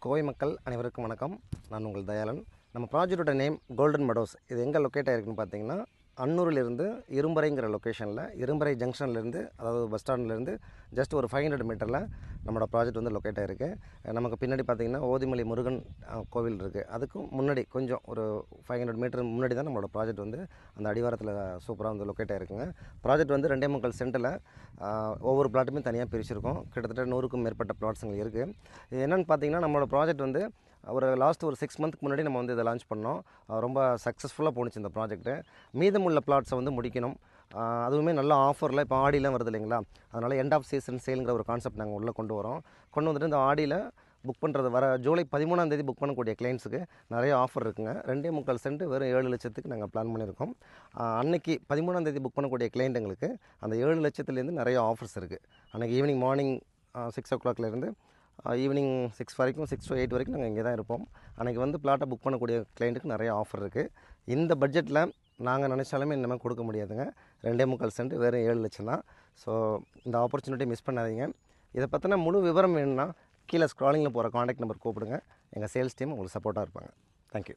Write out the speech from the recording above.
கோவை மக்கள் அனைவருக்கும் வணக்கம். நான் உங்கள் தயாளன். நம்ம ப்ராஜெக்டோட நேம் கோல்டன் மெடோஸ். இது எங்கே லொக்கேட் ஆகிருக்குன்னு பார்த்தீங்கன்னா, அன்னூரிலிருந்து இரும்பறைங்கிற லொக்கேஷனில், இரும்பறை ஜங்ஷன்லேருந்து, அதாவது பஸ் ஸ்டாண்ட்லேருந்து ஜஸ்ட் ஒரு 500 மீட்டரில் நம்மளோட ப்ராஜெக்ட் வந்து லொக்கேட் ஆகிருக்கு. நமக்கு பின்னாடி பார்த்திங்கன்னா ஓதிமலை முருகன் கோவில் இருக்குது. அதுக்கும் முன்னாடி கொஞ்சம் ஒரு 500 மீட்டர் முன்னாடி தான் நம்மளோட ப்ராஜெக்ட் வந்து அந்த அடிவாரத்தில் சூப்பராக வந்து லொக்கேட் ஆகிருக்குங்க. ப்ராஜெக்ட் வந்து 2.25 சென்ட்டில் ஒவ்வொரு பிளாட்டுமே தனியாக பிரிச்சிருக்கோம். கிட்டத்தட்ட 100க்கும் மேற்பட்ட பிளாட்ஸுங்க இருக்குது. இது என்னென்னு பார்த்தீங்கன்னா, நம்மளோட ப்ராஜெக்ட் வந்து ஒரு லாஸ்ட் ஒரு 6 மந்த்துக்கு முன்னாடி நம்ம வந்து இதை லான்ச் பண்ணோம். ரொம்ப சக்ஸஸ்ஃபுல்லாக போணுச்சு இந்த ப்ராஜெக்ட்டு. மீதமுள்ள பிளாட்ஸை வந்து முடிக்கணும். அதுவுமே நல்ல ஆஃபரில் இப்போ ஆடிலாம் வருது இல்லைங்களா, அதனால் எண்ட் ஆஃப் சீசன் சேலுங்கிற ஒரு கான்செப்ட் நாங்கள் உள்ளே கொண்டு வரோம். கொண்டு வந்துட்டு இந்த ஆடியில் புக் பண்ணுறது வர ஜூலை 13ஆம் தேதி புக் பண்ணக்கூடிய கிளைண்ட்ஸுக்கு நிறைய ஆஃபர் இருக்குங்க. 2.25 சென்ட் வெறும் 7 லட்சத்துக்கு நாங்கள் பிளான் பண்ணியிருக்கோம். அன்றைக்கி 13ஆம் தேதி புக் பண்ணக்கூடிய கிளைண்ட்டுங்களுக்கு அந்த 7 லட்சத்துலேருந்து நிறைய ஆஃபர்ஸ் இருக்குது. அன்றைக்கி ஈவினிங் மார்னிங் 6 o'clockலேருந்து ஈவினிங் 6 வரைக்கும், 6 to 8 வரைக்கும் நாங்கள் இங்கே தான் இருப்போம். அன்றைக்கி வந்து பிளாட்டை புக் பண்ணக்கூடிய கிளைண்ட்டுக்கு நிறைய ஆஃபர் இருக்குது. இந்த பட்ஜெட்டில் நாங்கள் நினச்சாலுமே இனிமேல் கொடுக்க முடியாதுங்க. 2.25 சென்ட் வெறும் 7 லட்சம் தான். ஸோ இந்த ஆப்பர்ச்சுனிட்டி மிஸ் பண்ணாதீங்க. இதை பற்றின முழு விவரம் வேணும்னா கீழே ஸ்க்ராலிங்கில் போகிற காண்டாக்ட் நம்பர் கூப்பிடுங்க. எங்கள் சேல்ஸ் டீம் உங்களுக்கு சப்போர்ட்டாக இருப்பாங்க. தேங்க்யூ.